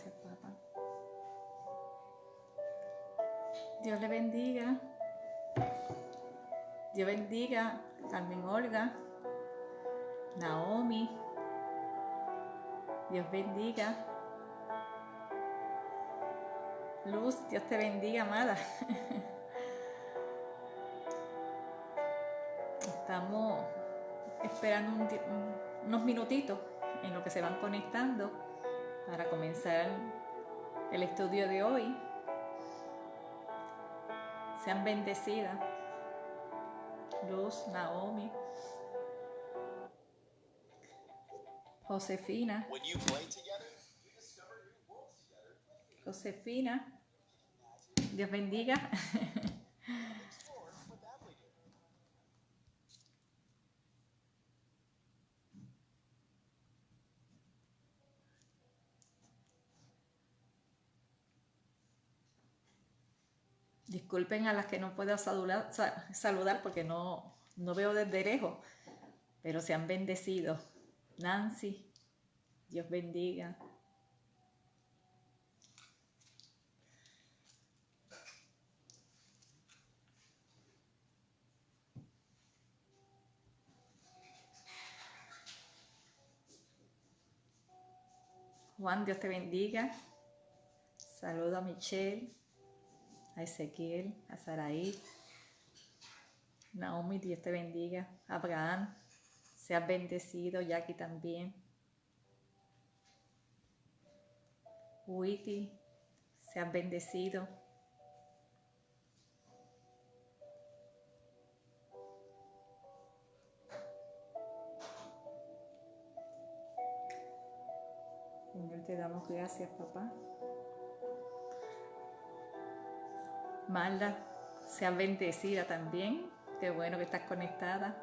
Gracias, papá. Dios le bendiga. Dios bendiga a Carmen Olga, Naomi. Dios bendiga. Luz, Dios te bendiga, amada. Estamos esperando unos minutitos en lo que se van conectando para comenzar el estudio de hoy. Sean bendecidas. Luz, Naomi, Josefina. Josefina. Dios bendiga. Disculpen a las que no puedo saludar porque no veo desde lejos, pero sean bendecidos. Nancy, Dios bendiga. Juan, Dios te bendiga. Saludo a Michelle, a Ezequiel, a Saraí. Naomi, Dios te bendiga. Abraham, seas bendecido. Jackie también. Witty, seas bendecido. Señor, te damos gracias, papá. Malda, seas bendecida también. Qué bueno que estás conectada.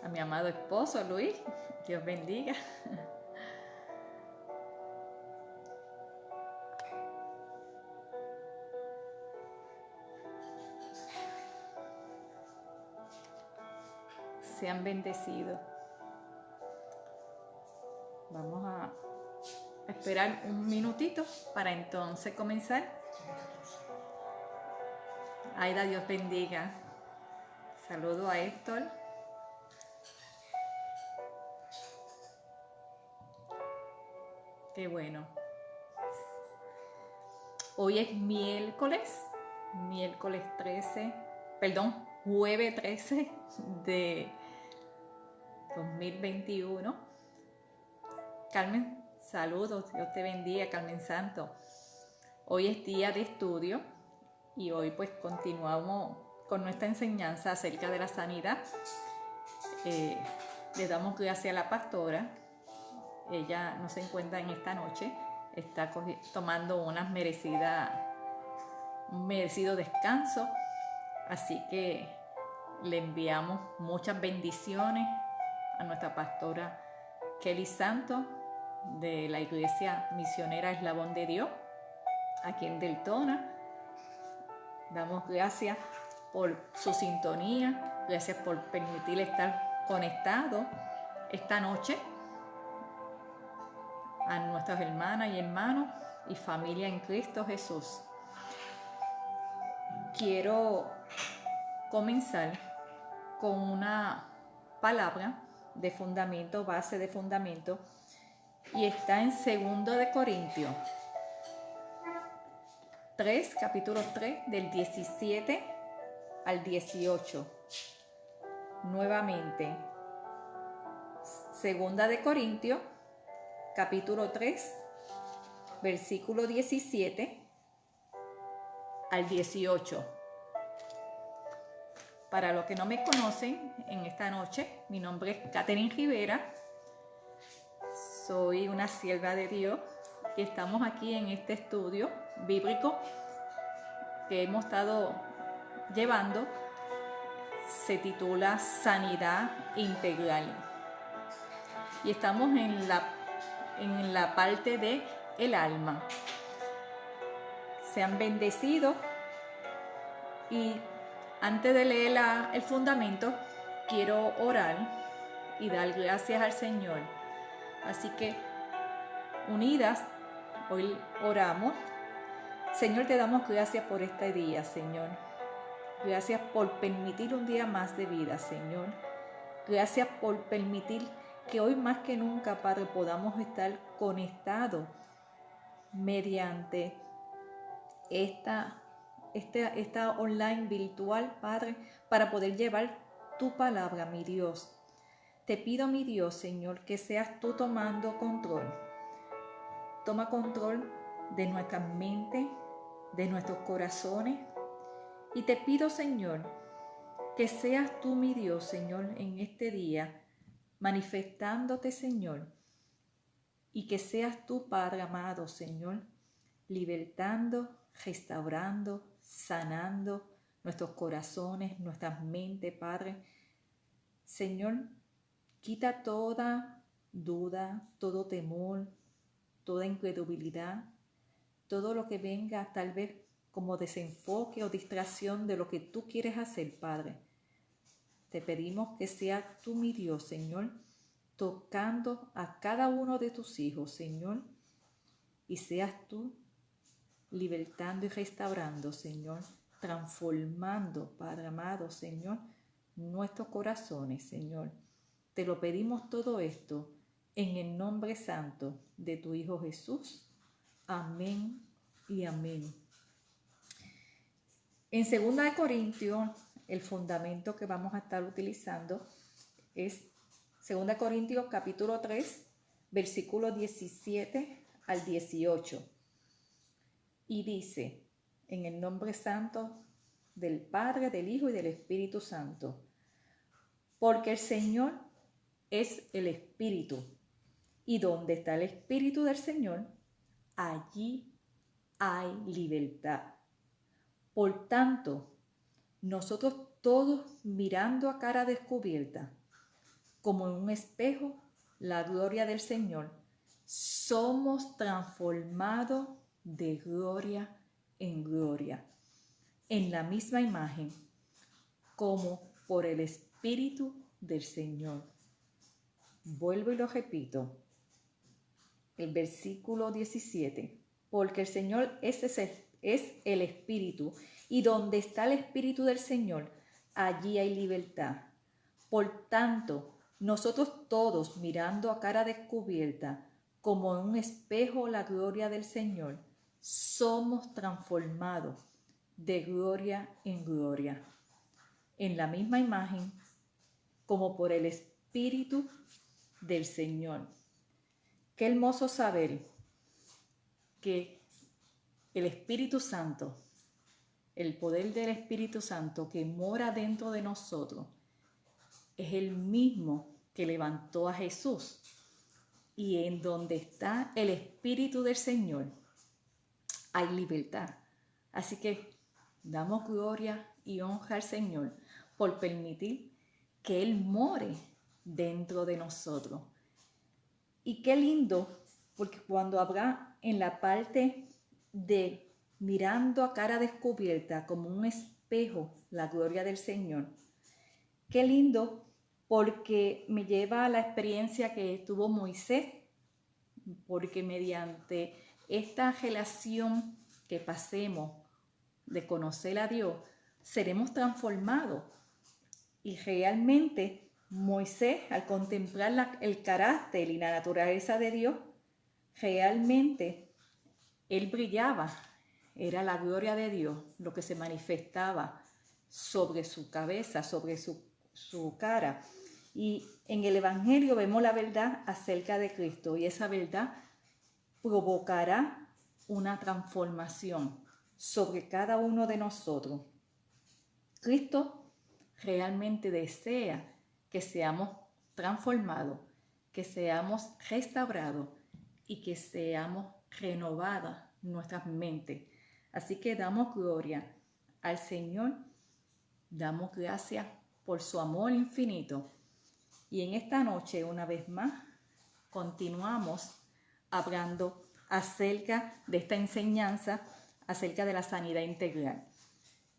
A mi amado esposo Luis, Dios bendiga. Sean bendecidos. Vamos a esperar un minutito para entonces comenzar. Aida, Dios bendiga. Saludo a Héctor. Qué bueno. Hoy es jueves 13 de 2021. Carmen, saludos, Dios te bendiga, Carmen Santo. Hoy es día de estudio y hoy pues continuamos con nuestra enseñanza acerca de la sanidad. Le damos gracias a la pastora. Ella no se encuentra en esta noche, está tomando un merecido descanso, así que le enviamos muchas bendiciones a nuestra pastora Kelly Santos de la Iglesia Misionera Eslabón de Dios, aquí en Deltona. Damos gracias por su sintonía, gracias por permitirle estar conectado esta noche a nuestras hermanas y hermanos y familia en Cristo Jesús. Quiero comenzar con una palabra de fundamento, base de fundamento, y está en 2 de Corintios 3, capítulo 3, del 17 al 18. Nuevamente, 2 de Corintios, capítulo 3, versículo 17 al 18. Para los que no me conocen, en esta noche, mi nombre es Catherine Rivera. Soy una sierva de Dios y estamos aquí en este estudio bíblico que hemos estado llevando. Se titula Sanidad Integral. Y estamos en la parte de el alma. Sean bendecidos. Y antes de leer el fundamento, quiero orar y dar gracias al Señor Así que, unidas, hoy oramos. Señor, te damos gracias por este día, Señor. Gracias por permitir un día más de vida, Señor. Gracias por permitir que hoy más que nunca, Padre, podamos estar conectados mediante esta online virtual, Padre, para poder llevar tu palabra, mi Dios. Te pido, mi Dios, Señor, que seas tú tomando control. Toma control de nuestra mente, de nuestros corazones. Y te pido, Señor, que seas tú, mi Dios, Señor, en este día, manifestándote, Señor, y que seas tú, Padre amado, Señor, libertando, restaurando, sanando nuestros corazones, nuestras mentes, Padre. Señor, quita toda duda, todo temor, toda incredulidad, todo lo que venga tal vez como desenfoque o distracción de lo que tú quieres hacer, Padre. Te pedimos que seas tú, mi Dios, Señor, tocando a cada uno de tus hijos, Señor, y seas tú libertando y restaurando, Señor, transformando, Padre amado, Señor, nuestros corazones, Señor. Te lo pedimos todo esto en el nombre santo de tu Hijo Jesús. Amén y amén. En 2 Corintios, el fundamento que vamos a estar utilizando es 2 Corintios capítulo 3, versículos 17 al 18. Y dice, en el nombre santo del Padre, del Hijo y del Espíritu Santo, porque el Señor es el Espíritu, y donde está el Espíritu del Señor, allí hay libertad. Por tanto, nosotros todos mirando a cara descubierta, como en un espejo, la gloria del Señor, somos transformados de gloria en gloria, en la misma imagen, como por el Espíritu del Señor. Vuelvo y lo repito, el versículo 17, porque el Señor es el Espíritu, y donde está el Espíritu del Señor, allí hay libertad. Por tanto, nosotros todos, mirando a cara descubierta, como en un espejo la gloria del Señor, somos transformados de gloria en gloria, en la misma imagen, como por el Espíritu del Señor. Qué hermoso saber que el Espíritu Santo, el poder del Espíritu Santo que mora dentro de nosotros, es el mismo que levantó a Jesús. Y en donde está el Espíritu del Señor, hay libertad. Así que damos gloria y honra al Señor por permitir que Él more dentro de nosotros. Y qué lindo, porque cuando habrá en la parte de mirando a cara descubierta como un espejo la gloria del Señor, qué lindo, porque me lleva a la experiencia que tuvo Moisés, porque mediante esta relación que pasemos de conocer a Dios, seremos transformados. Y realmente Moisés, al contemplar el carácter y la naturaleza de Dios, realmente él brillaba. Era la gloria de Dios lo que se manifestaba sobre su cabeza, sobre su cara. Y en el Evangelio vemos la verdad acerca de Cristo, y esa verdad provocará una transformación sobre cada uno de nosotros. Cristo realmente desea que seamos transformados, que seamos restaurados y que seamos renovadas nuestras mentes. Así que damos gloria al Señor, damos gracias por su amor infinito. Y en esta noche, una vez más, continuamos hablando acerca de esta enseñanza, acerca de la sanidad integral.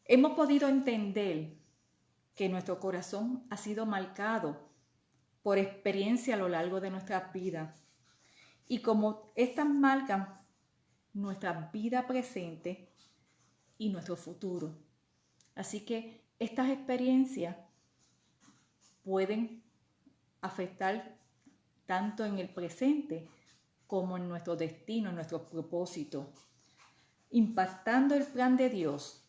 Hemos podido entender que nuestro corazón ha sido marcado por experiencia a lo largo de nuestras vidas, y como estas marcan nuestra vida presente y nuestro futuro. Así que estas experiencias pueden afectar tanto en el presente como en nuestro destino, en nuestro propósito, impactando el plan de Dios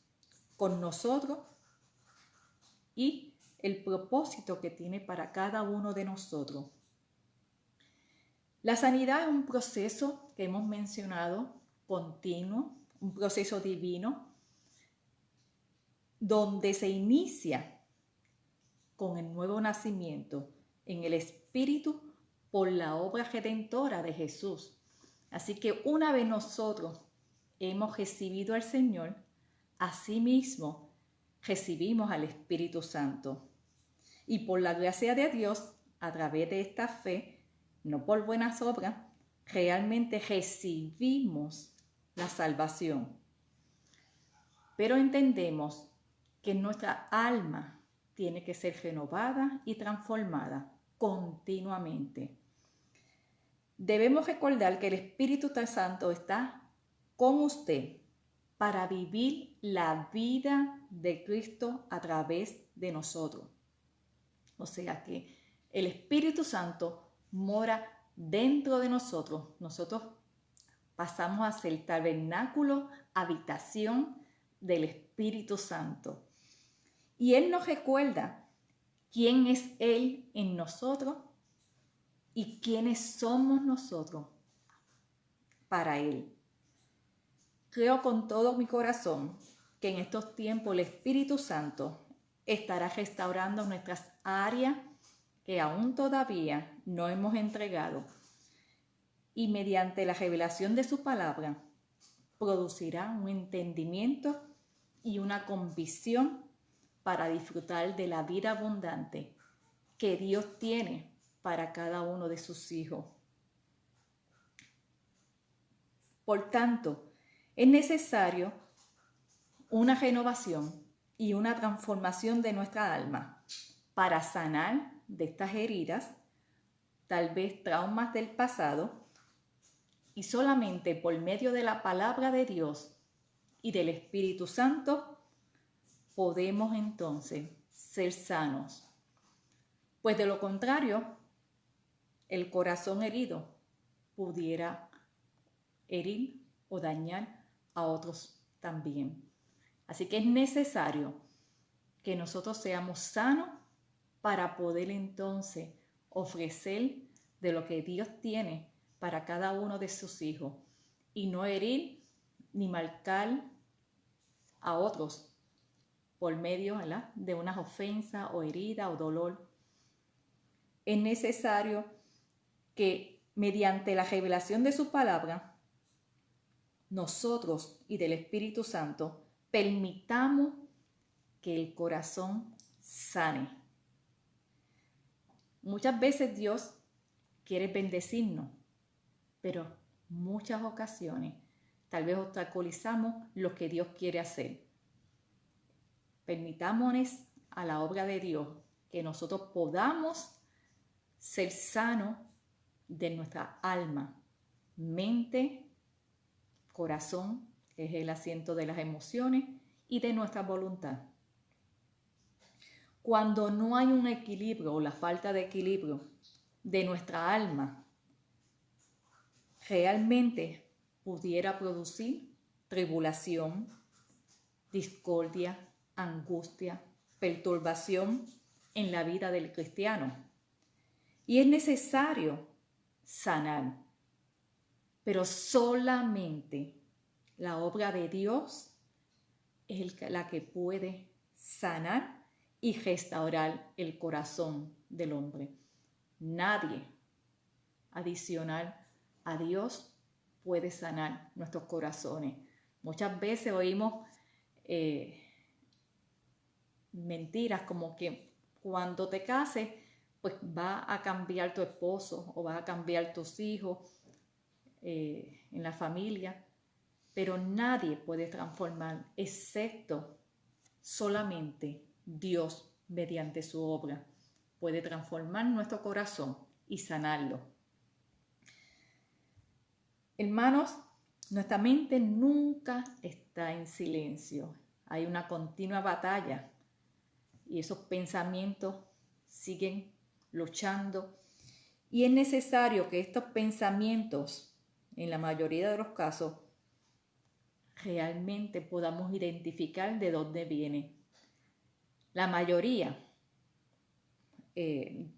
con nosotros y el propósito que tiene para cada uno de nosotros. La sanidad es un proceso que hemos mencionado continuo, un proceso divino, donde se inicia con el nuevo nacimiento en el Espíritu por la obra redentora de Jesús. Así que una vez nosotros hemos recibido al Señor, asimismo recibimos al Espíritu Santo. Y por la gracia de Dios, a través de esta fe, no por buenas obras, realmente recibimos la salvación. Pero entendemos que nuestra alma tiene que ser renovada y transformada continuamente. Debemos recordar que el Espíritu Santo está con usted para vivir la vida de Cristo a través de nosotros. O sea que el Espíritu Santo mora dentro de nosotros. Nosotros pasamos a ser tabernáculo, habitación del Espíritu Santo. Y Él nos recuerda quién es Él en nosotros y quiénes somos nosotros para Él. Creo con todo mi corazón que en estos tiempos el Espíritu Santo estará restaurando nuestras áreas que aún todavía no hemos entregado y mediante la revelación de su palabra producirá un entendimiento y una convicción para disfrutar de la vida abundante que Dios tiene para cada uno de sus hijos. Por tanto, es necesario una renovación y una transformación de nuestra alma para sanar de estas heridas, tal vez traumas del pasado, y solamente por medio de la palabra de Dios y del Espíritu Santo podemos entonces ser sanos. Pues de lo contrario, el corazón herido pudiera herir o dañar a otros también. Así que es necesario que nosotros seamos sanos para poder entonces ofrecer de lo que Dios tiene para cada uno de sus hijos y no herir ni marcar a otros por medio, ¿verdad?, de unas ofensas o heridas o dolor. Es necesario que mediante la revelación de su palabra, nosotros y del Espíritu Santo permitamos que el corazón sane. Muchas veces Dios quiere bendecirnos, pero muchas ocasiones tal vez obstaculizamos lo que Dios quiere hacer. Permitámonos a la obra de Dios que nosotros podamos ser sanos de nuestra alma, mente, corazón, que es el asiento de las emociones, y de nuestra voluntad. Cuando no hay un equilibrio o la falta de equilibrio de nuestra alma, realmente pudiera producir tribulación, discordia, angustia, perturbación en la vida del cristiano. Y es necesario sanar, pero solamente la obra de Dios es la que puede sanar y restaurar el corazón del hombre. Nadie adicional a Dios puede sanar nuestros corazones. Muchas veces oímos mentiras como que cuando te cases, pues va a cambiar tu esposo o va a cambiar tus hijos en la familia, pero nadie puede transformar excepto solamente Dios mediante su obra. Puede transformar nuestro corazón y sanarlo. Hermanos, nuestra mente nunca está en silencio. Hay una continua batalla y esos pensamientos siguen luchando. Y es necesario que estos pensamientos, en la mayoría de los casos, realmente podamos identificar de dónde vienen. La mayoría de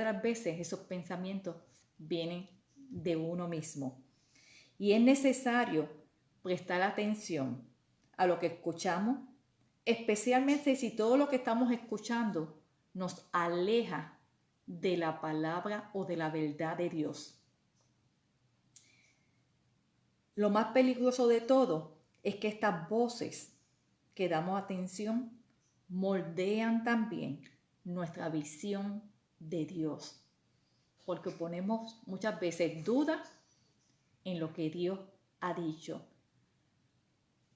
las veces esos pensamientos vienen de uno mismo. Y es necesario prestar atención a lo que escuchamos, especialmente si todo lo que estamos escuchando nos aleja de la palabra o de la verdad de Dios. Lo más peligroso de todo es que estas voces que damos atención moldean también nuestra visión de Dios, porque ponemos muchas veces dudas en lo que Dios ha dicho.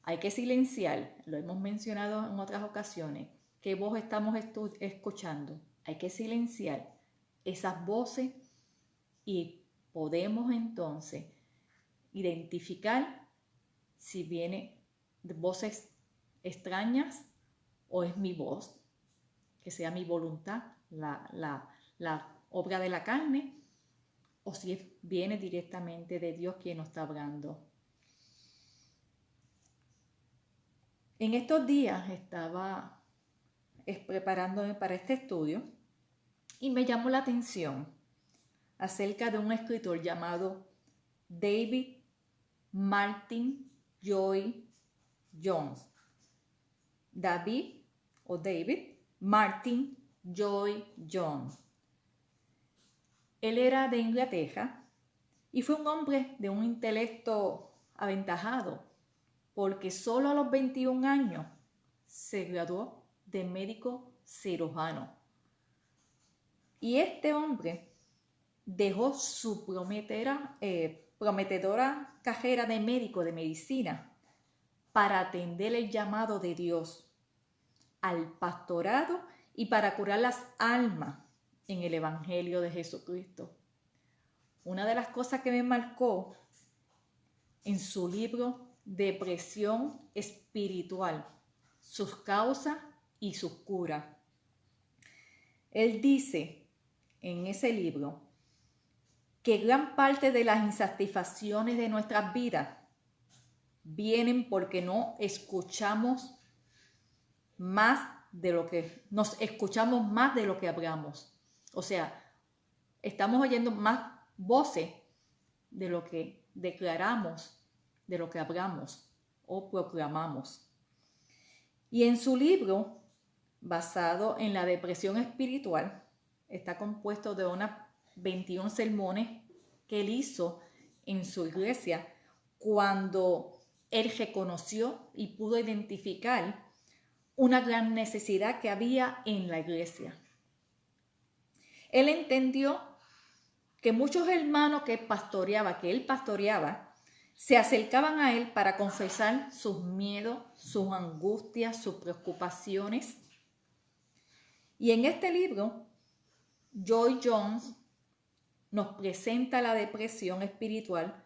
Hay que silenciar, lo hemos mencionado en otras ocasiones, qué voz estamos escuchando. Hay que silenciar esas voces y podemos entonces identificar si viene de voces extrañas o es mi voz, que sea mi voluntad, la obra de la carne, o si viene directamente de Dios quien nos está hablando. En estos días estaba preparándome para este estudio y me llamó la atención acerca de un escritor llamado David Martin Lloyd Jones. David Martin Lloyd Jones. Él era de Inglaterra y fue un hombre de un intelecto aventajado, porque solo a los 21 años se graduó de médico cirujano. Y este hombre dejó su prometedora carrera de médico de medicina para atender el llamado de Dios al pastorado y para curar las almas en el Evangelio de Jesucristo. Una de las cosas que me marcó en su libro Depresión Espiritual, sus causas y sus curas. Él dice en ese libro que gran parte de las insatisfacciones de nuestras vidas vienen porque no escuchamos nos escuchamos más de lo que hablamos. O sea, estamos oyendo más voces de lo que declaramos, de lo que hablamos o proclamamos. Y en su libro, basado en la depresión espiritual, está compuesto de unas 21 sermones que él hizo en su iglesia cuando él reconoció y pudo identificar una gran necesidad que había en la iglesia. Él entendió que muchos hermanos que él pastoreaba, se acercaban a él para confesar sus miedos, sus angustias, sus preocupaciones. Y en este libro, Lloyd Jones nos presenta la depresión espiritual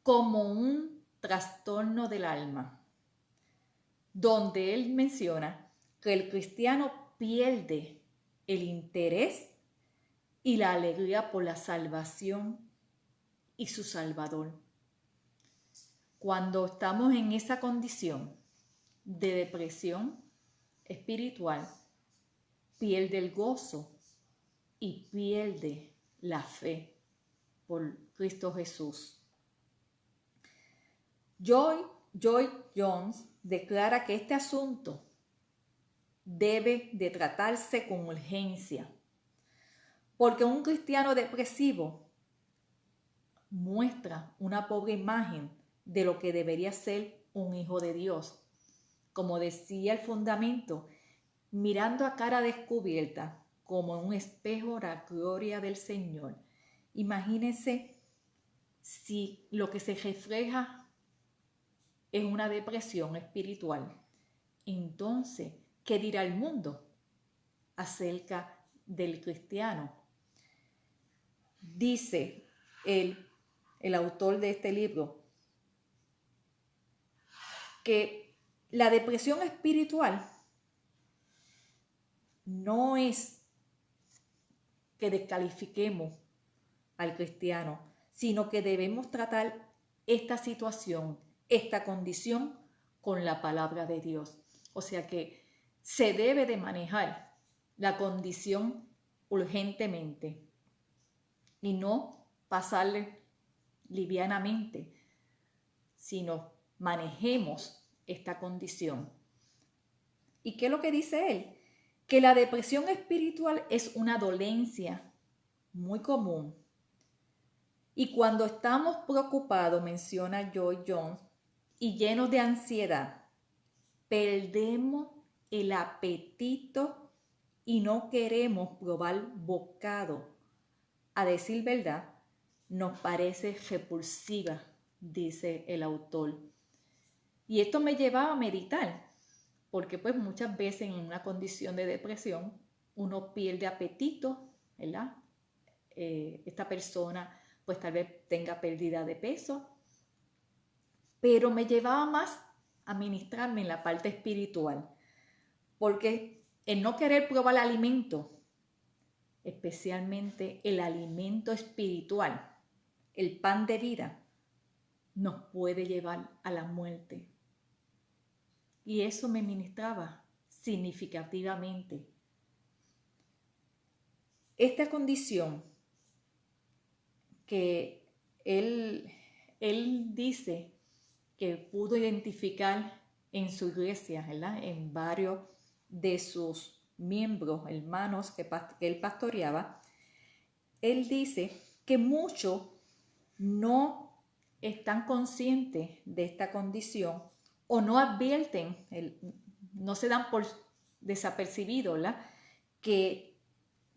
como un trastorno del alma, donde él menciona que el cristiano pierde el interés y la alegría por la salvación y su Salvador. Cuando estamos en esa condición de depresión espiritual, pierde el gozo y pierde la fe por Cristo Jesús. Lloyd Jones declara que este asunto debe de tratarse con urgencia, porque un cristiano depresivo muestra una pobre imagen de lo que debería ser un hijo de Dios. Como decía el fundamento, mirando a cara descubierta, como en un espejo, la gloria del Señor. Imagínense si lo que se refleja es una depresión espiritual. Entonces, ¿qué dirá el mundo acerca del cristiano? Dice él el autor de este libro, que la depresión espiritual no es que descalifiquemos al cristiano, sino que debemos tratar esta situación, esta condición con la palabra de Dios. O sea que se debe de manejar la condición urgentemente y no pasarle livianamente, sino manejemos esta condición. ¿Y qué es lo que dice él? Que la depresión espiritual es una dolencia muy común. Y cuando estamos preocupados, menciona Joy Jones, y llenos de ansiedad, perdemos el apetito y no queremos probar bocado. A decir verdad, nos parece repulsiva, dice el autor. Y esto me llevaba a meditar, porque pues muchas veces en una condición de depresión uno pierde apetito, ¿verdad? Esta persona pues tal vez tenga pérdida de peso, pero me llevaba más a ministrarme en la parte espiritual, porque el no querer probar alimento, especialmente el alimento espiritual, el pan de vida, nos puede llevar a la muerte. Y eso me ministraba significativamente. Esta condición que él dice que pudo identificar en su iglesia, ¿verdad? En varios de sus miembros, hermanos que él pastoreaba, él dice que muchos no están conscientes de esta condición o no advierten, no se dan por desapercibido, ¿verdad? Que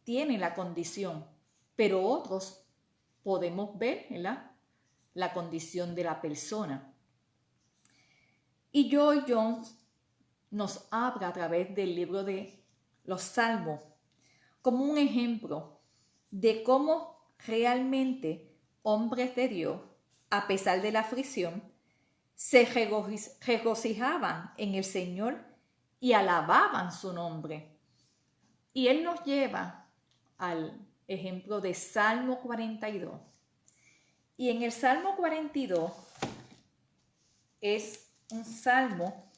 tienen la condición, pero otros podemos ver, ¿verdad?, la condición de la persona. Y Joy Jones nos habla a través del libro de los Salmos como un ejemplo de cómo realmente hombres de Dios, a pesar de la aflicción, se regocijaban en el Señor y alababan su nombre. Y él nos lleva al ejemplo de Salmo 42. Y en el Salmo 42 es un salmo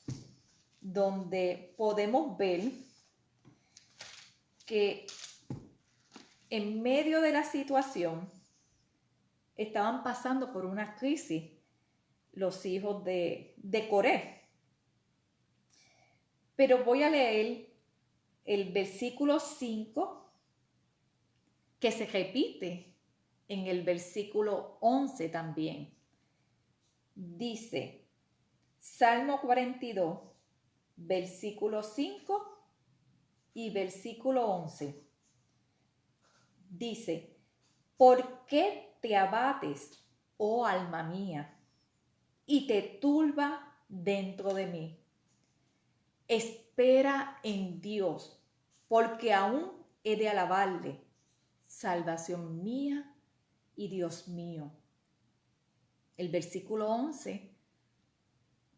donde podemos ver que en medio de la situación estaban pasando por una crisis los hijos de Coré. Pero voy a leer el versículo 5 que se repite en el versículo 11 también. Dice, Salmo 42, versículo 5 y versículo 11. Dice, ¿por qué te abates, oh alma mía, y te turba dentro de mí? Espera en Dios, porque aún he de alabarle, salvación mía y Dios mío. El versículo 11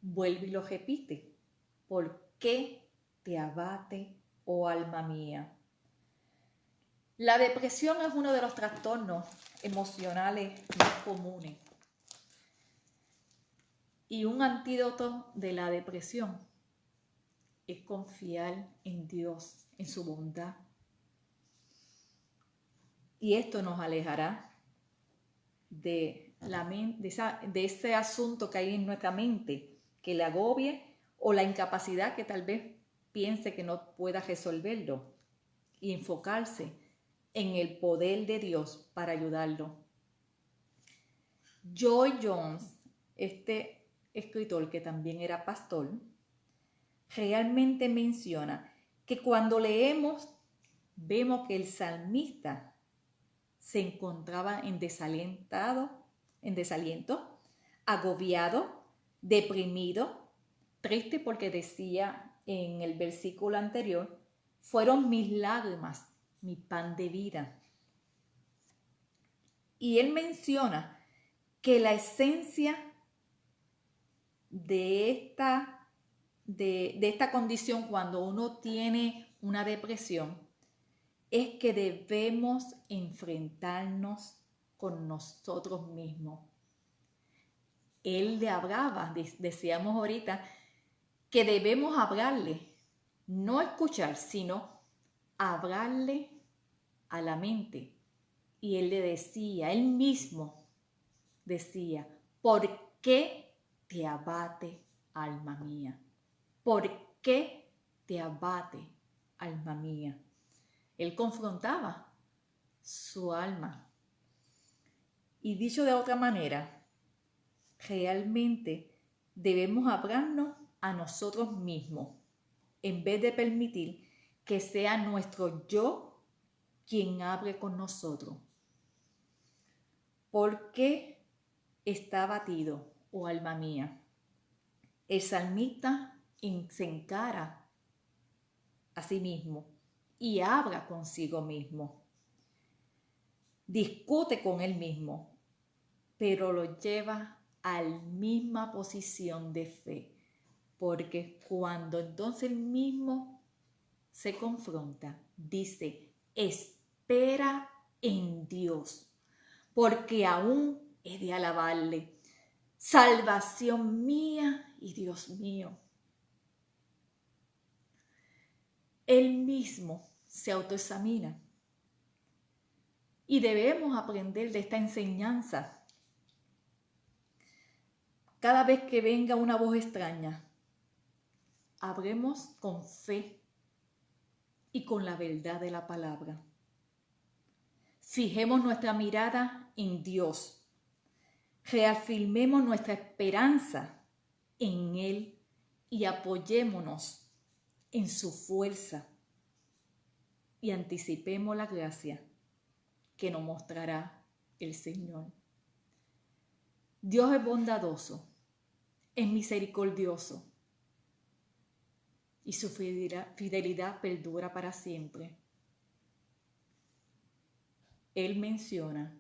vuelve y lo repite. ¿Por qué te abate, oh alma mía? La depresión es uno de los trastornos emocionales más comunes. Y un antídoto de la depresión es confiar en Dios, en su bondad. Y esto nos alejará de ese asunto que hay en nuestra mente, que le agobie o la incapacidad que tal vez piense que no pueda resolverlo, y enfocarse en el poder de Dios para ayudarlo. Joy Jones, este escritor que también era pastor, realmente menciona que cuando leemos vemos que el salmista se encontraba en desaliento, agobiado, deprimido, triste, porque decía en el versículo anterior, fueron mis lágrimas, mi pan de vida. Y él menciona que la esencia de esta condición cuando uno tiene una depresión es que debemos enfrentarnos con nosotros mismos. Él le hablaba, decíamos ahorita, que debemos hablarle, no escuchar, sino hablarle a la mente. Y él le decía, él mismo decía, ¿por qué te abate, alma mía? ¿Por qué te abate, alma mía? Él confrontaba su alma. Y dicho de otra manera, realmente debemos hablarnos a nosotros mismos en vez de permitir que sea nuestro yo quien hable con nosotros. ¿Por qué está abatido, oh alma mía? El salmista se encara a sí mismo y habla consigo mismo. Discute con él mismo, pero lo lleva a la misma posición de fe, porque cuando entonces él mismo se confronta, dice, espera en Dios, porque aún he de alabarle, salvación mía y Dios mío. Él mismo se autoexamina y debemos aprender de esta enseñanza. Cada vez que venga una voz extraña, hablemos con fe y con la verdad de la palabra. Fijemos nuestra mirada en Dios. Reafirmemos nuestra esperanza en Él y apoyémonos en su fuerza y anticipemos la gracia que nos mostrará el Señor. Dios es bondadoso, es misericordioso y su fidelidad perdura para siempre. Él menciona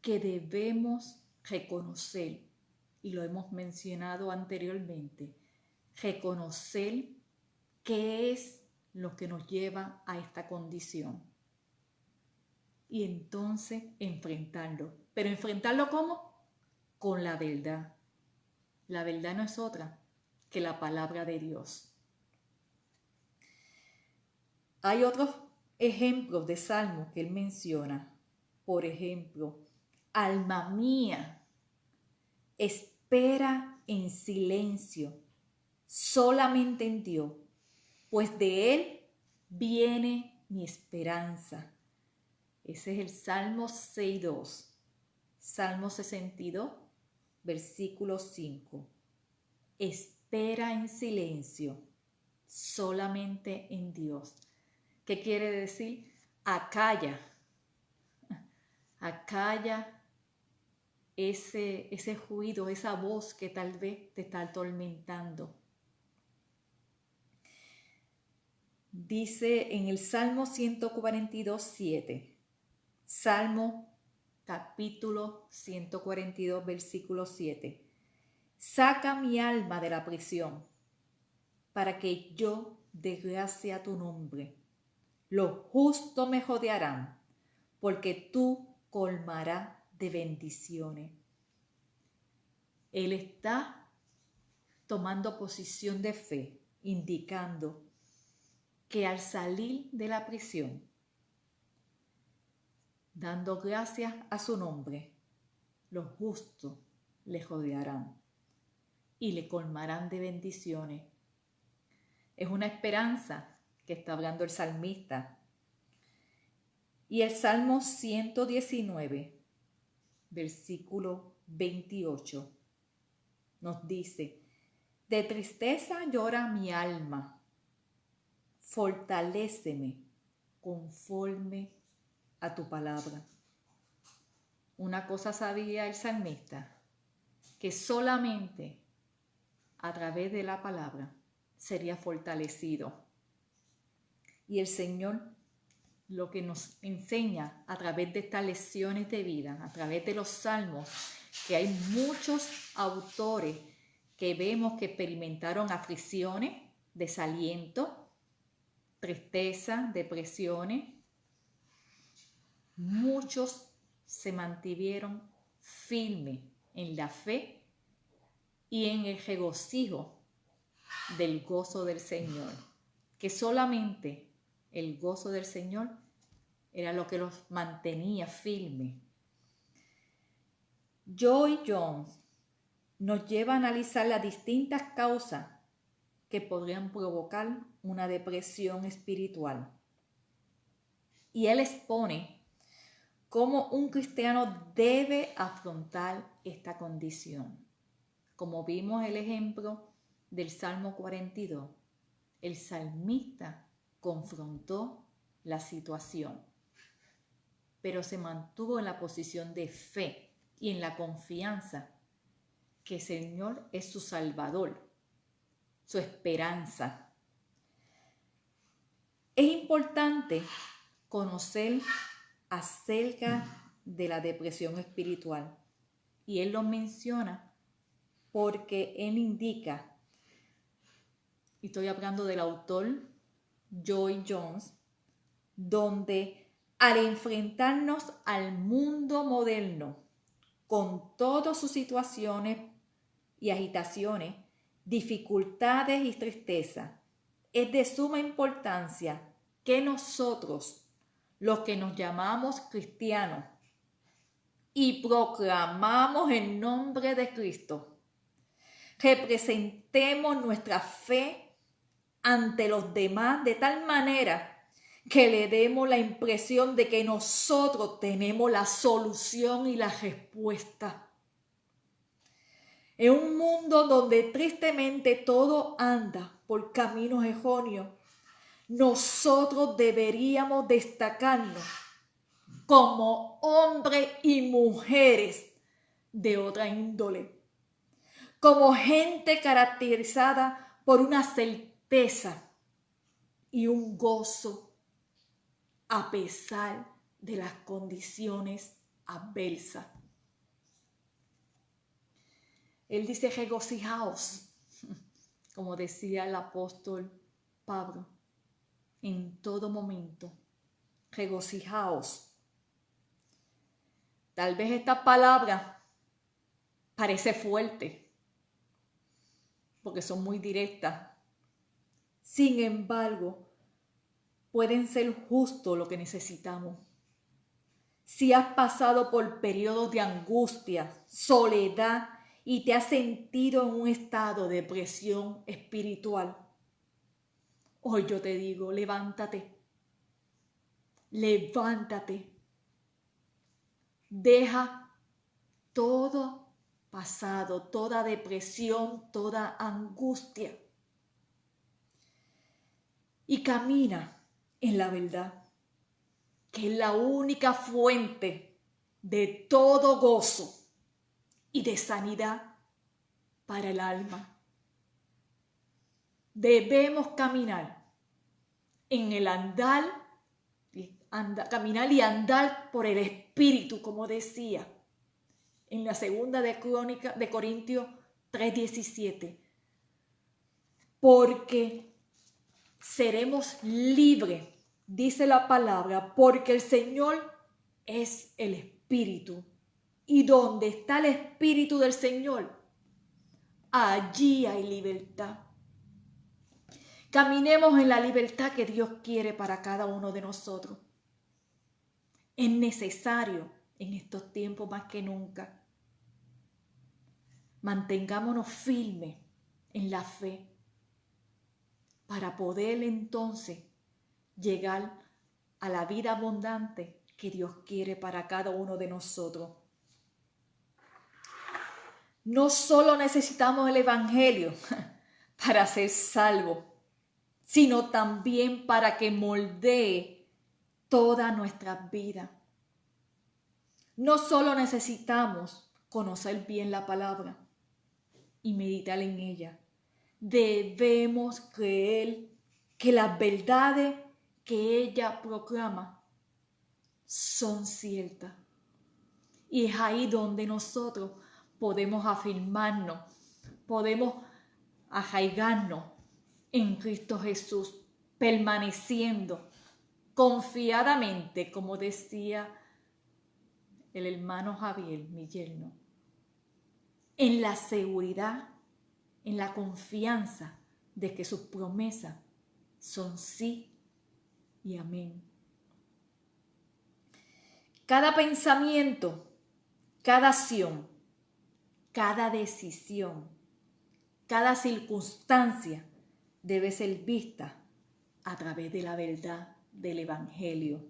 que debemos reconocer, y lo hemos mencionado anteriormente, reconocer qué es lo que nos lleva a esta condición. Y entonces enfrentarlo. ¿Pero enfrentarlo cómo? Con la verdad. La verdad no es otra que la palabra de Dios. Hay otros ejemplos de salmos que él menciona. Por ejemplo, alma mía, espera en silencio, solamente en Dios, pues de Él viene mi esperanza. Ese es el Salmo 6.2. Salmo 62, versículo 5. Espera en silencio, solamente en Dios. ¿Qué quiere decir? Acalla ese ruido, esa voz que tal vez te está atormentando. Dice en el Salmo 142:7, Salmo capítulo 142, versículo 7. Saca mi alma de la prisión, para que yo dé gracia a tu nombre. Los justos me rodearán, porque tú colmarás de bendiciones. Él está tomando posición de fe, indicando que al salir de la prisión, dando gracias a su nombre, los justos le rodearán y le colmarán de bendiciones. Es una esperanza que está hablando el salmista. Y el Salmo 119, versículo 28, nos dice, de tristeza llora mi alma, fortaléceme conforme a tu palabra. Una cosa sabía el salmista, que solamente a través de la palabra sería fortalecido. Y el Señor lo que nos enseña a través de estas lecciones de vida, a través de los salmos, que hay muchos autores que vemos que experimentaron aflicciones, desaliento, tristeza, depresiones. Muchos se mantuvieron firmes en la fe y en el regocijo del gozo del Señor, que solamente el gozo del Señor era lo que los mantenía firmes. Joy Jones nos lleva a analizar las distintas causas que podrían provocar una depresión espiritual. Y él expone cómo un cristiano debe afrontar esta condición. Como vimos el ejemplo del Salmo 42, el salmista confrontó la situación, pero se mantuvo en la posición de fe y en la confianza que el Señor es su Salvador, su esperanza. Es importante conocer acerca de la depresión espiritual, y él lo menciona porque él indica, y estoy hablando del autor Joy Jones, donde al enfrentarnos al mundo moderno con todas sus situaciones y agitaciones, dificultades y tristeza, es de suma importancia que nosotros, los que nos llamamos cristianos y proclamamos el nombre de Cristo, representemos nuestra fe ante los demás de tal manera que le demos la impresión de que nosotros tenemos la solución y la respuesta. En un mundo donde tristemente todo anda por caminos erróneos, nosotros deberíamos destacarnos como hombres y mujeres de otra índole, como gente caracterizada por una certeza y un gozo a pesar de las condiciones adversas. Él dice: regocijaos, como decía el apóstol Pablo, en todo momento, regocijaos. Tal vez esta palabra parece fuerte, porque son muy directas. Sin embargo, pueden ser justo lo que necesitamos. Si has pasado por periodos de angustia, soledad y te has sentido en un estado de depresión espiritual, hoy yo te digo, levántate. Levántate. Deja todo pasado, toda depresión, toda angustia, y camina en la verdad, que es la única fuente de todo gozo y de sanidad para el alma. Debemos caminar en el caminar y andar por el Espíritu, como decía en la segunda de Corintios 3:17, porque seremos libres, dice la palabra, porque el Señor es el Espíritu, y donde está el Espíritu del Señor, allí hay libertad. Caminemos en la libertad que Dios quiere para cada uno de nosotros. Es necesario en estos tiempos más que nunca. Mantengámonos firmes en la fe para poder entonces llegar a la vida abundante que Dios quiere para cada uno de nosotros. No solo necesitamos el Evangelio para ser salvos, sino también para que moldee toda nuestra vida. No solo necesitamos conocer bien la palabra y meditar en ella. Debemos creer que las verdades que ella proclama son ciertas. Y es ahí donde nosotros podemos afirmarnos, podemos arraigarnos en Cristo Jesús, permaneciendo confiadamente, como decía el hermano Javier, mi yerno, en la seguridad, en la confianza de que sus promesas son sí y amén. Cada pensamiento, cada acción, cada decisión, cada circunstancia debe ser vista a través de la verdad del Evangelio.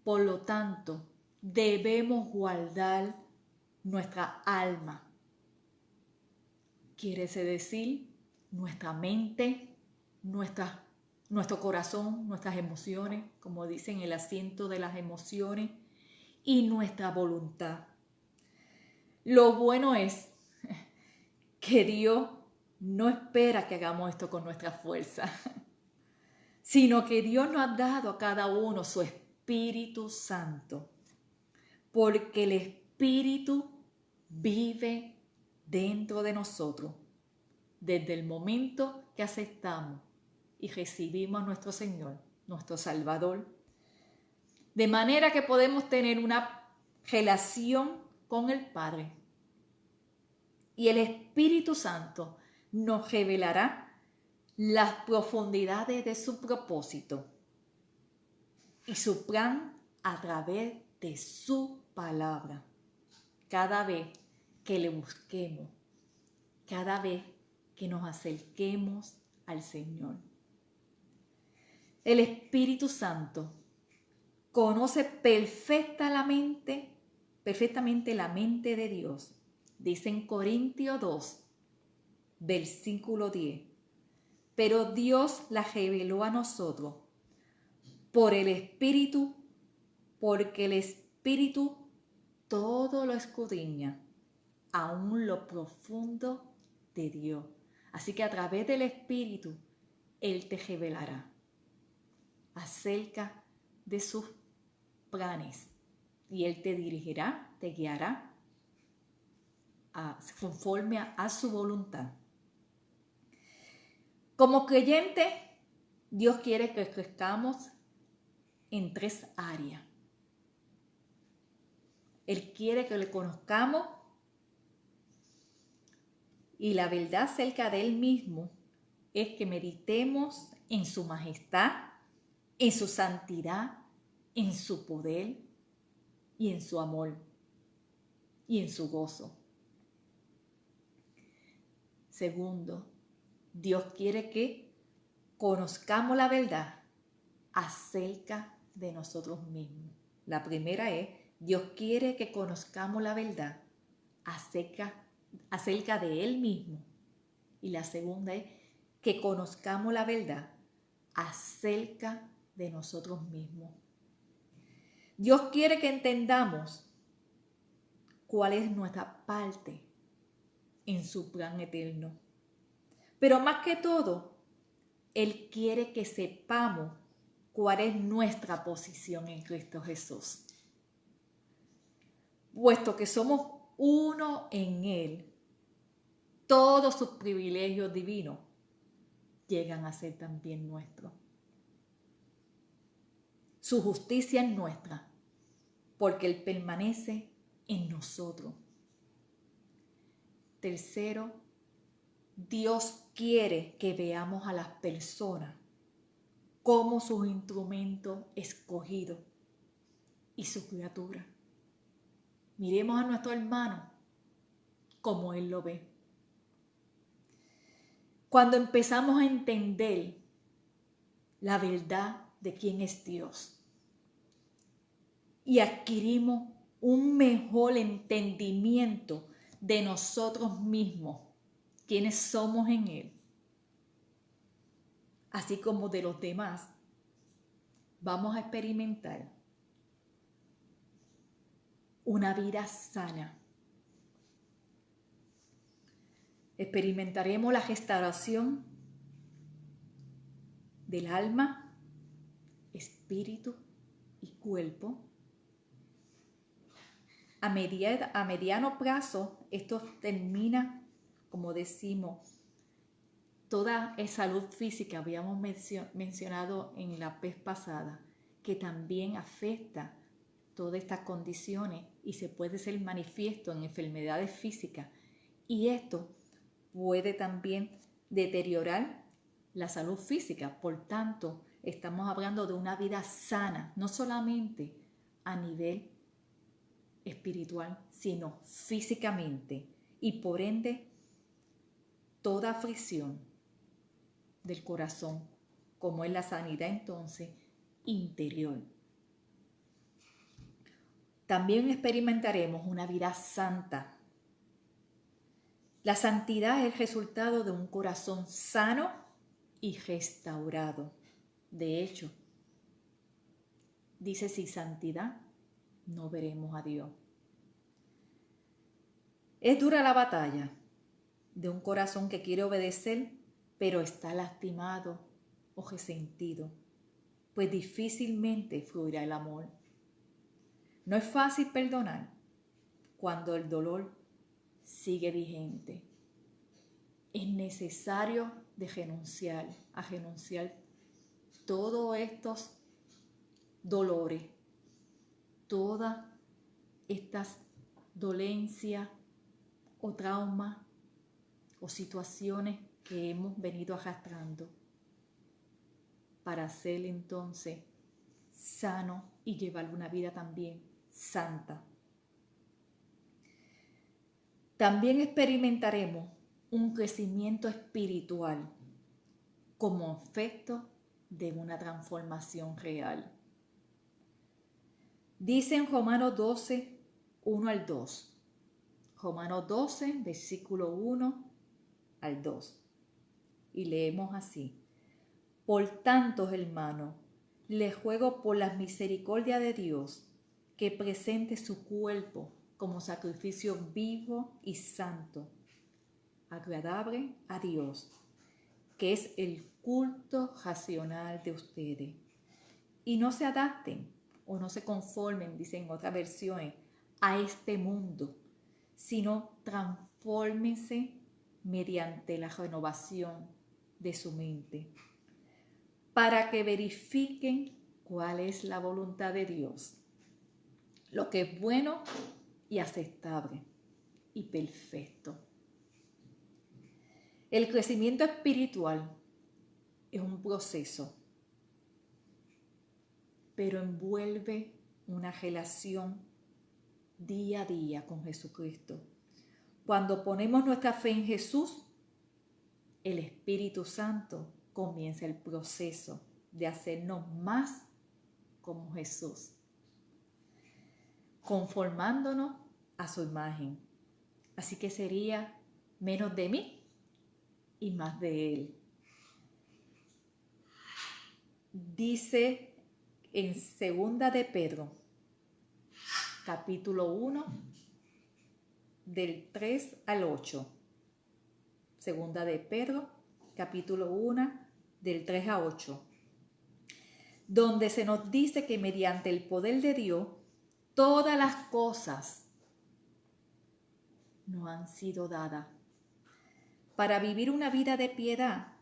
Por lo tanto, debemos guardar nuestra alma. Quiere decir nuestra mente, nuestro corazón, nuestras emociones, como dicen, el asiento de las emociones, y nuestra voluntad. Lo bueno es que Dios no espera que hagamos esto con nuestra fuerza, sino que Dios nos ha dado a cada uno su Espíritu Santo, porque el Espíritu vive dentro de nosotros desde el momento que aceptamos y recibimos a nuestro Señor, nuestro Salvador, de manera que podemos tener una relación con el Padre. Y el Espíritu Santo nos revelará las profundidades de su propósito y su plan a través de su palabra. Cada vez que le busquemos, cada vez que nos acerquemos al Señor. El Espíritu Santo conoce perfectamente la mente de Dios. Dice en Corintios 2, versículo 10. Pero Dios la reveló a nosotros por el Espíritu, porque el Espíritu todo lo escudriña, aún lo profundo de Dios. Así que a través del Espíritu, Él te revelará acerca de sus planes y Él te dirigirá, te guiará conforme a su voluntad. Como creyente, Dios quiere que crezcamos en 3 áreas. Él quiere que le conozcamos y la verdad acerca de Él mismo es que meditemos en su majestad, en su santidad, en su poder y en su amor y en su gozo. Segundo, Dios quiere que conozcamos la verdad acerca de nosotros mismos. La primera es, Dios quiere que conozcamos la verdad acerca de Él mismo. Y la segunda es que conozcamos la verdad acerca de nosotros mismos. Dios quiere que entendamos cuál es nuestra parte en su plan eterno. Pero más que todo, Él quiere que sepamos cuál es nuestra posición en Cristo Jesús. Puesto que somos uno en Él, todos sus privilegios divinos llegan a ser también nuestros. Su justicia es nuestra, porque Él permanece en nosotros. Tercero, Dios quiere que veamos a las personas como sus instrumentos escogidos y su criatura. Miremos a nuestro hermano como Él lo ve. Cuando empezamos a entender la verdad de quién es Dios y adquirimos un mejor entendimiento de nosotros mismos, quiénes somos en Él, así como de los demás, vamos a experimentar una vida sana. Experimentaremos la restauración del alma, espíritu cuerpo. A mediano plazo, esto termina, como decimos, toda esa salud física, habíamos mencionado en la vez pasada, que también afecta todas estas condiciones y se puede ser manifiesto en enfermedades físicas. Y esto puede también deteriorar la salud física. Por tanto, estamos hablando de una vida sana, no solamente a nivel espiritual, sino físicamente. Y por ende, toda aflicción del corazón, como es la sanidad entonces interior. También experimentaremos una vida santa. La santidad es el resultado de un corazón sano y restaurado. De hecho, dice, sin santidad no veremos a Dios. Es dura la batalla de un corazón que quiere obedecer, pero está lastimado o resentido, pues difícilmente fluirá el amor. No es fácil perdonar cuando el dolor sigue vigente. Es necesario renunciar todos estos dolores, todas estas dolencias o traumas o situaciones que hemos venido arrastrando para ser entonces sano y llevar una vida también santa. También experimentaremos un crecimiento espiritual como efecto de una transformación real. Dice en Romanos 12, 1 al 2. Romanos 12, versículo 1 al 2. Y leemos así. Por tanto, hermanos, les ruego por las misericordias de Dios que presente su cuerpo como sacrificio vivo y santo, agradable a Dios, que es el culto racional de ustedes. Y no se adapten o no se conformen, dicen otras versiones, a este mundo, sino transfórmense mediante la renovación de su mente, para que verifiquen cuál es la voluntad de Dios, lo que es bueno y aceptable y perfecto. El crecimiento espiritual es un proceso, pero envuelve una relación día a día con Jesucristo. Cuando ponemos nuestra fe en Jesús, el Espíritu Santo comienza el proceso de hacernos más como Jesús, conformándonos a su imagen. Así que sería menos de mí y más de Él. Dice en 2 de Pedro, capítulo 1, del 3 al 8. 2 de Pedro, capítulo 1, del 3 a 8. Donde se nos dice que mediante el poder de Dios, todas las cosas nos han sido dadas para vivir una vida de piedad,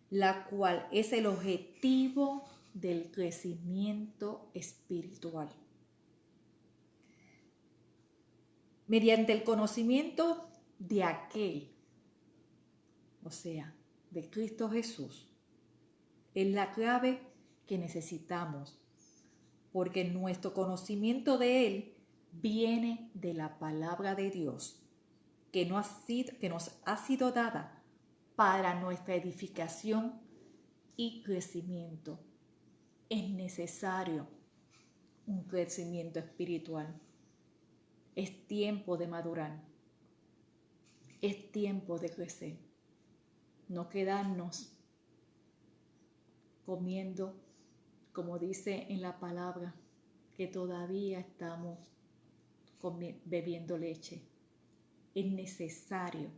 la cual es el objetivo del crecimiento espiritual. Mediante el conocimiento de aquel, o sea, de Cristo Jesús, es la clave que necesitamos, porque nuestro conocimiento de Él viene de la palabra de Dios, que nos ha sido dada para nuestra edificación y crecimiento. Es necesario un crecimiento espiritual. Es tiempo de madurar. Es tiempo de crecer. No quedarnos comiendo, como dice en la palabra, que todavía estamos bebiendo leche. Es necesario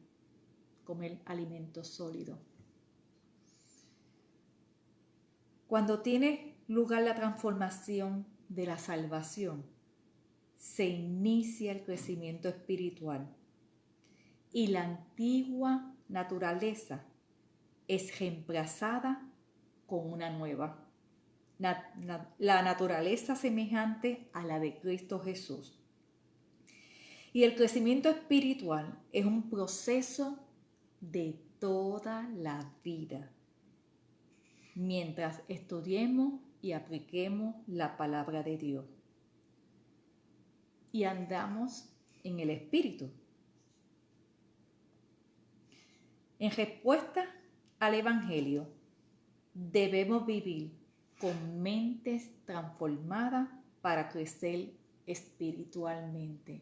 comer alimento sólido. Cuando tiene lugar la transformación de la salvación se inicia el crecimiento espiritual y la antigua naturaleza es reemplazada con una nueva. La naturaleza semejante a la de Cristo Jesús. Y el crecimiento espiritual es un proceso de toda la vida, mientras estudiemos y apliquemos la palabra de Dios y andamos en el Espíritu. En respuesta al Evangelio, debemos vivir con mentes transformadas para crecer espiritualmente.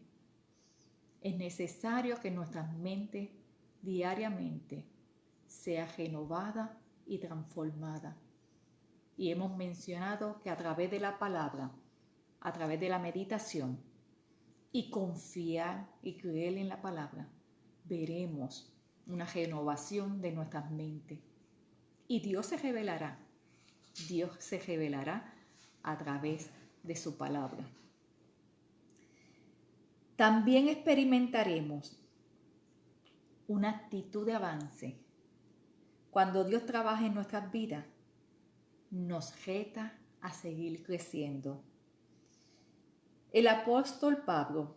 Es necesario que nuestras mentes diariamente sea renovada y transformada. Y hemos mencionado que a través de la palabra, a través de la meditación y confiar y creer en la palabra, veremos una renovación de nuestras mentes. Y Dios se revelará a través de su palabra. También experimentaremos una actitud de avance. Cuando Dios trabaja en nuestras vidas, nos reta a seguir creciendo. El apóstol Pablo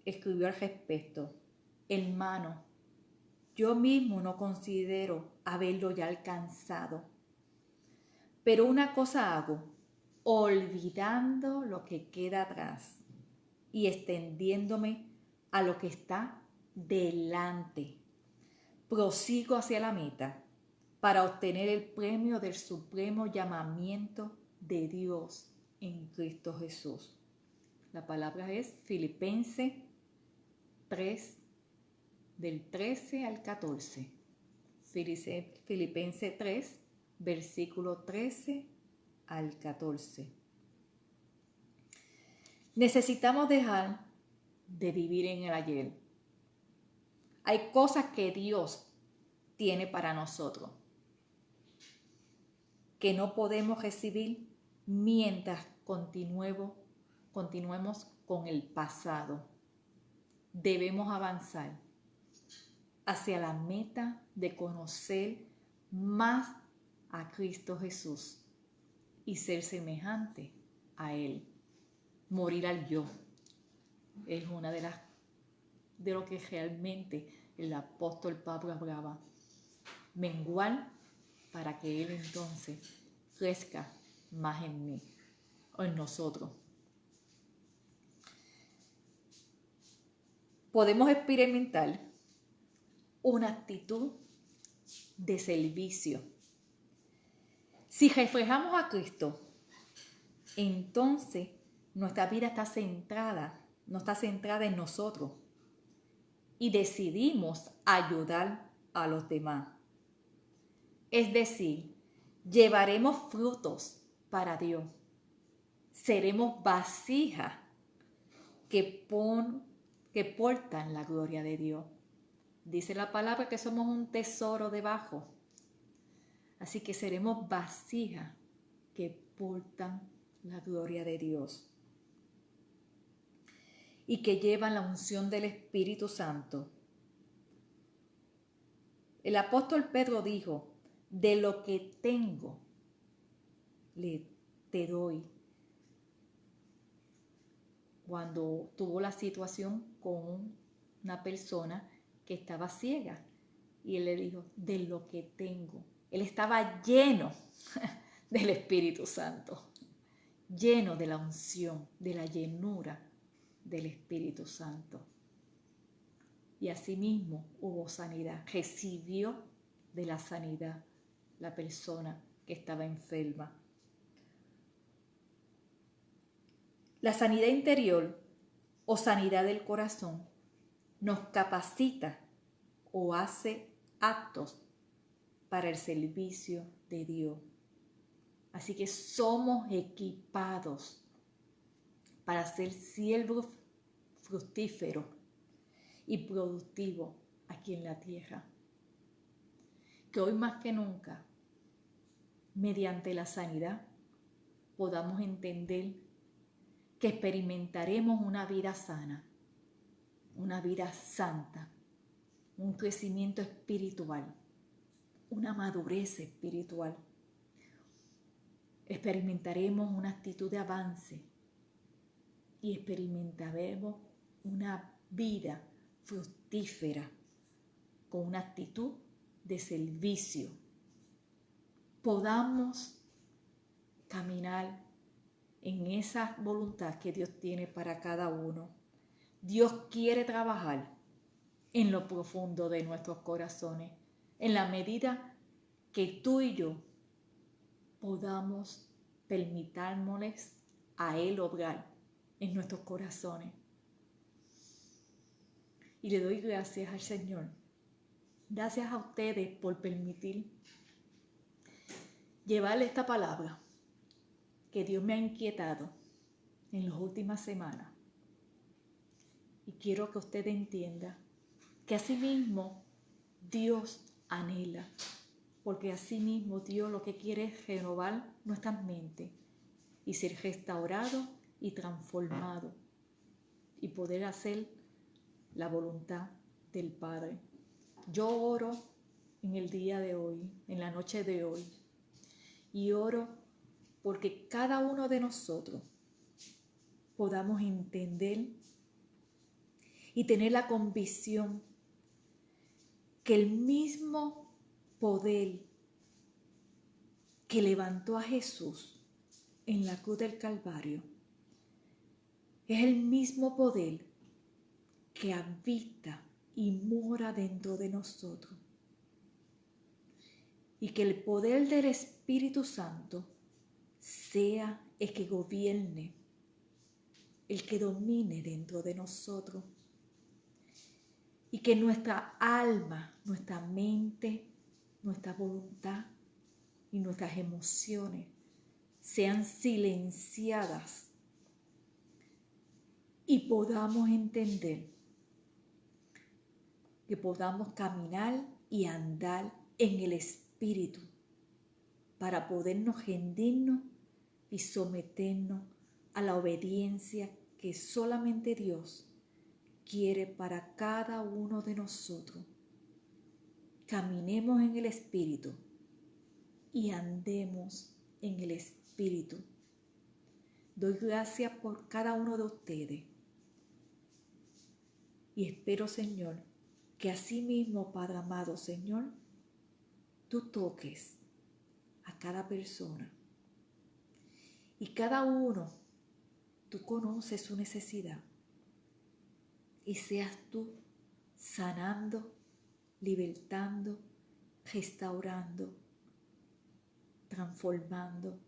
escribió al respecto: hermano, yo mismo no considero haberlo ya alcanzado, pero una cosa hago, olvidando lo que queda atrás y extendiéndome a lo que está delante. Prosigo hacia la meta para obtener el premio del supremo llamamiento de Dios en Cristo Jesús. La palabra es Filipenses 3, del 13 al 14. Filipenses 3, versículo 13 al 14. Necesitamos dejar de vivir en el ayer. Hay cosas que Dios tiene para nosotros que no podemos recibir mientras continuemos con el pasado. Debemos avanzar hacia la meta de conocer más a Cristo Jesús y ser semejante a Él. Morir al yo es una de lo que realmente el apóstol Pablo hablaba. Menguar para que Él entonces crezca más en mí o en nosotros. Podemos experimentar una actitud de servicio. Si reflejamos a Cristo, entonces nuestra vida no está centrada en nosotros y decidimos ayudar a los demás. Es decir, llevaremos frutos para Dios. Seremos vasijas que portan la gloria de Dios. Dice la palabra que somos un tesoro debajo. Así que seremos vasijas que portan la gloria de Dios y que llevan la unción del Espíritu Santo. El apóstol Pedro dijo: de lo que tengo, te doy. Cuando tuvo la situación con una persona que estaba ciega, y él le dijo: de lo que tengo. Él estaba lleno del Espíritu Santo, lleno de la unción, de la llenura del Espíritu Santo. Y asimismo hubo sanidad. Recibió de la sanidad la persona que estaba enferma. La sanidad interior o sanidad del corazón nos capacita o hace aptos para el servicio de Dios. Así que somos equipados para ser siervos fructíferos y productivos aquí en la tierra. Que hoy más que nunca, mediante la sanidad, podamos entender que experimentaremos una vida sana, una vida santa, un crecimiento espiritual, una madurez espiritual. Experimentaremos una actitud de avance y experimentaremos una vida fructífera con una actitud de servicio. Podamos caminar en esa voluntad que Dios tiene para cada uno. Dios quiere trabajar en lo profundo de nuestros corazones, en la medida que tú y yo podamos permitárnosles a Él obrar en nuestros corazones. Y le doy gracias al Señor. Gracias a ustedes por permitir llevarle esta palabra que Dios me ha inquietado en las últimas semanas. Y quiero que usted entienda que asimismo Dios anhela, porque asimismo Dios lo que quiere es renovar nuestras mentes y ser restaurado y transformado y poder hacer la voluntad del Padre. Yo oro en el día de hoy, en la noche de hoy, y oro porque cada uno de nosotros podamos entender y tener la convicción que el mismo poder que levantó a Jesús en la cruz del Calvario es el mismo poder que habita y mora dentro de nosotros. Y que el poder del Espíritu Santo sea el que gobierne, el que domine dentro de nosotros. Y que nuestra alma, nuestra mente, nuestra voluntad y nuestras emociones sean silenciadas y podamos entender que podamos caminar y andar en el Espíritu para podernos rendirnos y someternos a la obediencia que solamente Dios quiere para cada uno de nosotros. Caminemos en el Espíritu y andemos en el Espíritu. Doy gracias por cada uno de ustedes y espero, Señor, que asimismo, Padre amado, Señor, tú toques a cada persona y cada uno, tú conoces su necesidad y seas tú sanando, libertando, restaurando, transformando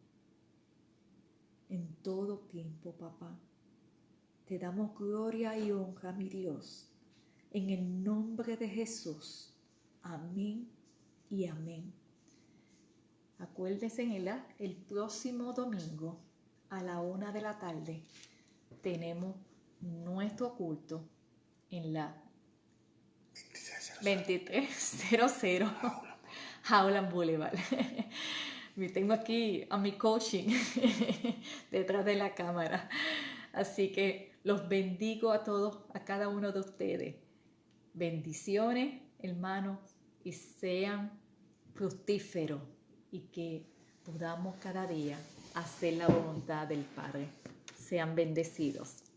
en todo tiempo, papá. Te damos gloria y honra, mi Dios, en el nombre de Jesús. Amén y amén. Acuérdense, el próximo domingo a la 1 de la tarde tenemos nuestro culto en la 2300 Howland Boulevard. Tengo aquí a mi coaching detrás de la cámara. Así que los bendigo a todos, a cada uno de ustedes. Bendiciones, hermanos, y sean fructíferos y que podamos cada día hacer la voluntad del Padre. Sean bendecidos.